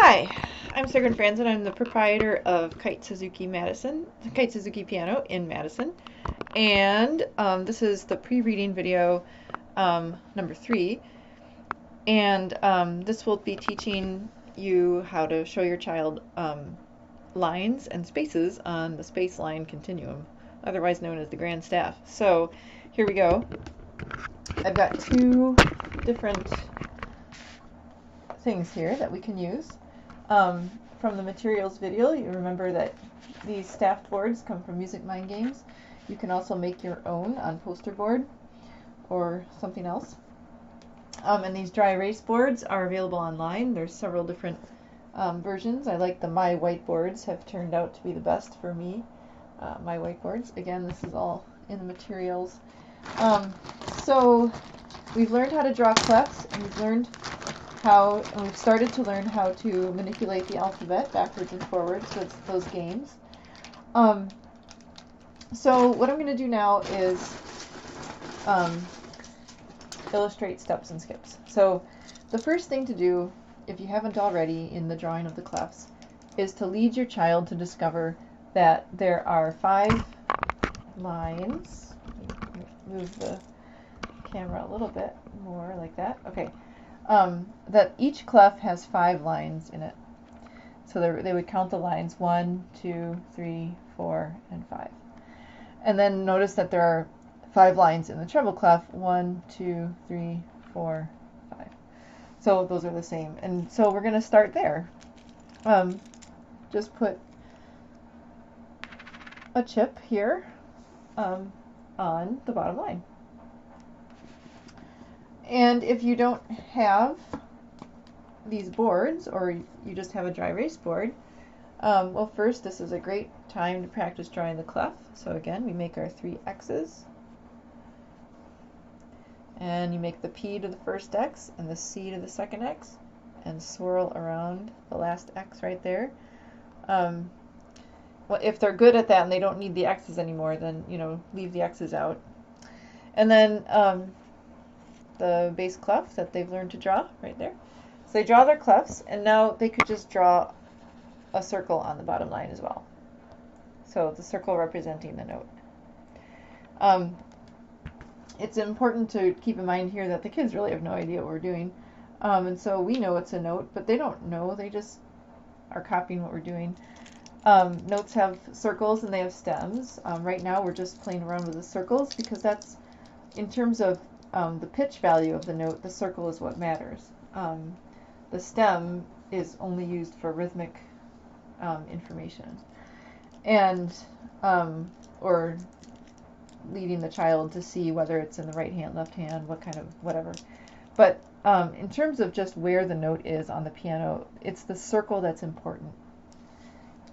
Hi, I'm Suzuk Franzen. I'm the proprietor of Kite Suzuki Piano in Madison. And this is the pre-reading video number 3. And this will be teaching you how to show your child lines and spaces on the space line continuum, otherwise known as the grand staff. So here we go. I've got 2 different things here that we can use. From the materials video, you remember that these staffed boards come from Music Mind Games. You can also make your own on poster board or something else. And these dry erase boards are available online. There's several different versions. I like the My Whiteboards have turned out to be the best for me. My Whiteboards. Again, this is all in the materials. So we've learned how to draw clefs, and we've started to learn how to manipulate the alphabet backwards and forwards, so it's those games. So what I'm going to do now is illustrate steps and skips. So the first thing to do, if you haven't already in the drawing of the clefs, is to lead your child to discover that there are 5 lines. Move the camera a little bit more like that. Okay. That each clef has 5 lines in it. So they would count the lines 1, 2, 3, 4, and 5. And then notice that there are 5 lines in the treble clef. 1, 2, 3, 4, 5. So those are the same. And so we're going to start there. Just put a chip here on the bottom line. And if you don't have these boards, or you just have a dry erase board, well, first, this is a great time to practice drawing the clef. So again, we make our 3 X's. And you make the P to the first X and the C to the second X, and swirl around the last X right there. Well, if they're good at that and they don't need the X's anymore, then, leave the X's out. And then the base clef that they've learned to draw right there. So they draw their clefs, and now they could just draw a circle on the bottom line as well. So the circle representing the note. It's important to keep in mind here that the kids really have no idea what we're doing. And so we know it's a note, but they don't know. They just are copying what we're doing. Notes have circles and they have stems. Right now we're just playing around with the circles because that's, in terms of the pitch value of the note, the circle is what matters. The stem is only used for rhythmic information, and or leading the child to see whether it's in the right hand, left hand, what kind of whatever. But in terms of just where the note is on the piano, it's the circle that's important.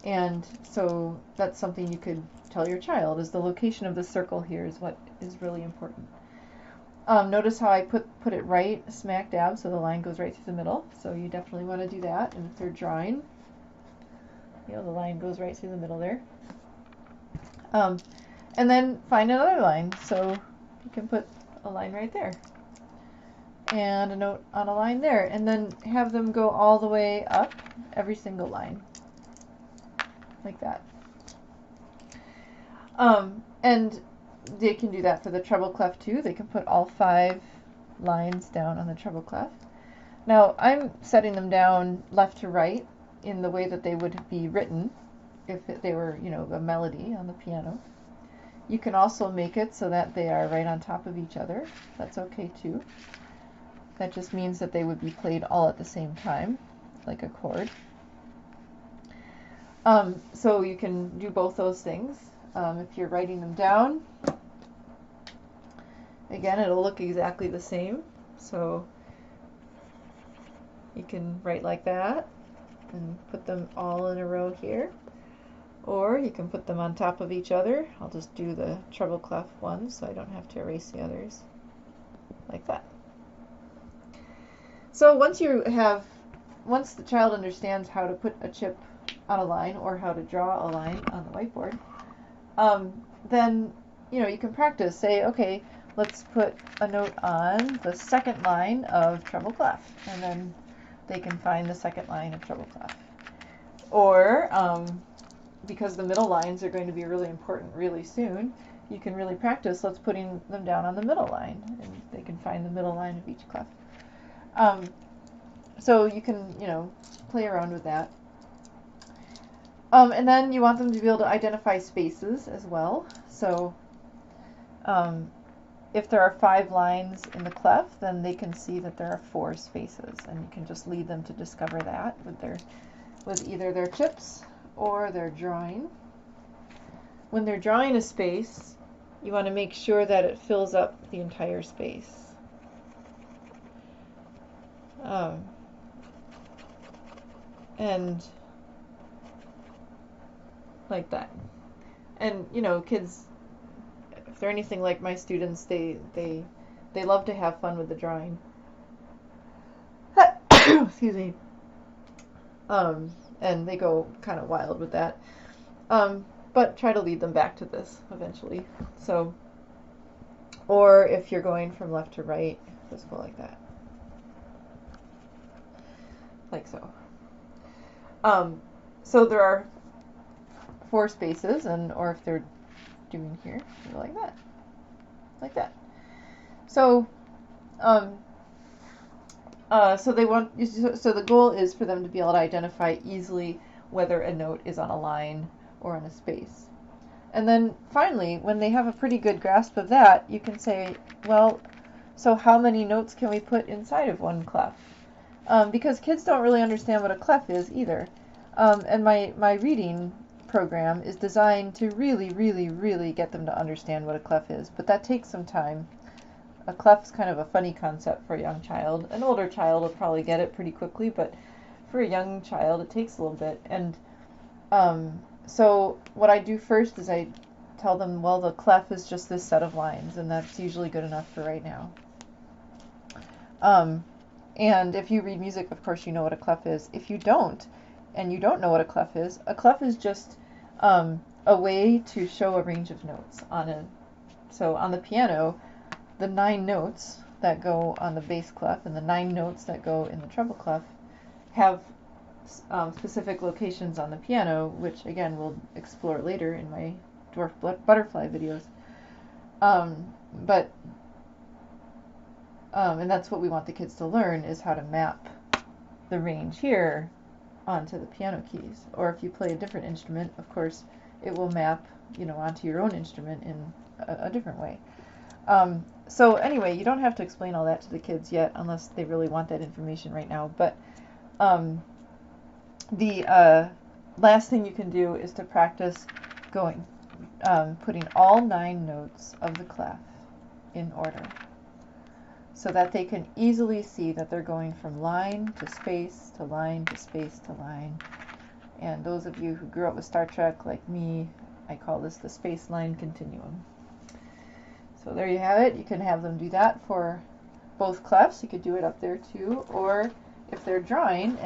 And so that's something you could tell your child, is the location of the circle here is what is really important. Notice how I put it right smack dab, so the line goes right through the middle. So you definitely want to do that. And if they're drawing, the line goes right through the middle there. And then find another line. So you can put a line right there, and a note on a line there, and then have them go all the way up every single line, like that. And they can do that for the treble clef too. They can put all 5 lines down on the treble clef. Now I'm setting them down left to right in the way that they would be written if they were, a melody on the piano. You can also make it so that they are right on top of each other. That's okay too. That just means that they would be played all at the same time, like a chord. So you can do both those things. If you're writing them down, again, it'll look exactly the same. So you can write like that and put them all in a row here. Or you can put them on top of each other. I'll just do the treble clef ones so I don't have to erase the others, like that. So once the child understands how to put a chip on a line or how to draw a line on the whiteboard, then you can practice. Say, okay, let's put a note on the second line of treble clef, and then they can find the second line of treble clef. Or, because the middle lines are going to be really important really soon, you can really practice putting them down on the middle line, and they can find the middle line of each clef. So you can, play around with that. And then you want them to be able to identify spaces as well. So if there are 5 lines in the clef, then they can see that there are 4 spaces, and you can just lead them to discover that with either their chips or their drawing. When they're drawing a space, you want to make sure that it fills up the entire space. And like that. And kids, if they're anything like my students, they love to have fun with the drawing. Excuse me. And they go kind of wild with that. But try to lead them back to this eventually. So, or if you're going from left to right, just go like that. Like so. So there are 4 spaces, or if they're doing here, like that. Like that. So, so the goal is for them to be able to identify easily whether a note is on a line or on a space. And then finally, when they have a pretty good grasp of that, you can say, well, so how many notes can we put inside of one clef? Because kids don't really understand what a clef is either. And my reading program is designed to really, really, really get them to understand what a clef is. But that takes some time. A clef is kind of a funny concept for a young child. An older child will probably get it pretty quickly, but for a young child, it takes a little bit. And so what I do first is I tell them, well, the clef is just this set of lines, and that's usually good enough for right now. And if you read music, of course, you know what a clef is. If you don't, and you don't know what a clef is just a way to show a range of notes so on the piano, the 9 notes that go on the bass clef and the 9 notes that go in the treble clef have specific locations on the piano, which again we'll explore later in my dwarf butterfly videos. And that's what we want the kids to learn, is how to map the range here onto the piano keys. Or if you play a different instrument, of course, it will map, onto your own instrument in a different way. So anyway, you don't have to explain all that to the kids yet, unless they really want that information right now. But the last thing you can do is to practice putting all 9 notes of the clef in order, so that they can easily see that they're going from line to space to line to space to line. And those of you who grew up with Star Trek like me, I call this the space line continuum. So there you have it. You can have them do that for both clefs. You could do it up there too. Or if they're drawing,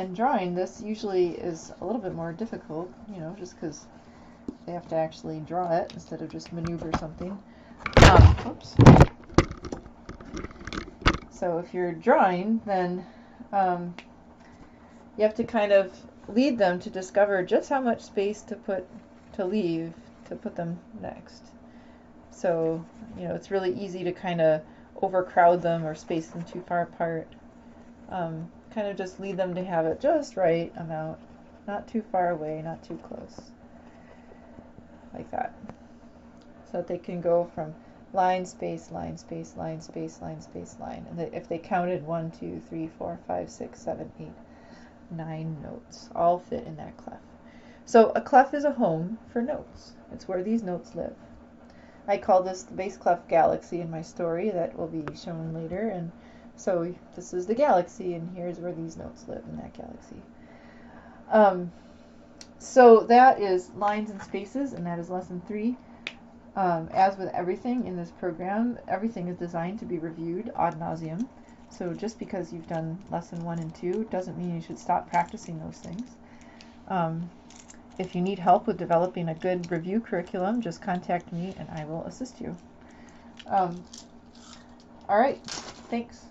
this usually is a little bit more difficult, just because they have to actually draw it instead of just maneuver something. Oops. So if you're drawing, then you have to kind of lead them to discover just how much space to leave to put them next. So, it's really easy to kind of overcrowd them or space them too far apart. Kind of just lead them to have it just right amount, not too far away, not too close. Like that. So that they can go from line, space, line, space, line, space, line, space, line. And if they counted 1, 2, 3, 4, 5, 6, 7, 8, 9 notes, all fit in that clef. So a clef is a home for notes. It's where these notes live. I call this the bass clef galaxy in my story that will be shown later. And so this is the galaxy, and here's where these notes live in that galaxy. So that is lines and spaces, and that is lesson 3. As with everything in this program, everything is designed to be reviewed ad nauseum. So just because you've done lesson 1 and 2 doesn't mean you should stop practicing those things. If you need help with developing a good review curriculum, just contact me and I will assist you. All right, thanks.